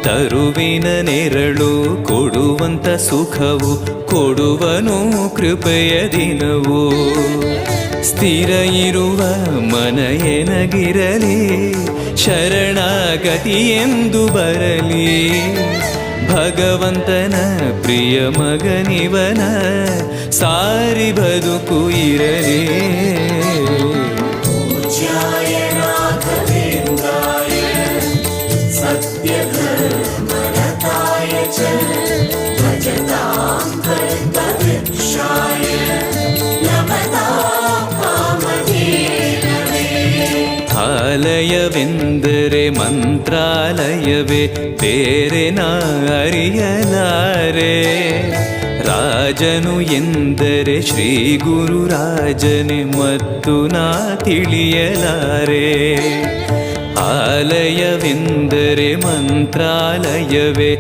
ತರುವಿನ ನೆರಳು ಕೊಡುವಂತ ಸುಖವು ಕೊಡುವನು ಕೃಪೆಯ ದಿನವು. ಸ್ಥಿರ ಇರುವ ಮನ ಎನಗಿರಲಿ ಶರಣಾಗತಿ ಎಂದು ಬರಲಿ. ಭಗವಂತನ ಪ್ರಿಯ ಮಗನಿವನ ಸಾರಿ ಬದುಕು ಇರಲಿ. ಆಲಯವೆಂದರೆ ಮಂತ್ರಾಲಯವೇ ಬೇರೆ ನಾ ಅರಿಯಲಾರೆ. ರಾಜನು ಎಂದರೆ ಶ್ರೀ ಗುರುರಾಜನೇ ಮತ್ತು ನಾ ತಿಳಿಯಲಾರೆ. ಆಲಯವೆಂದರೆ ಮಂತ್ರಾಲಯವೇ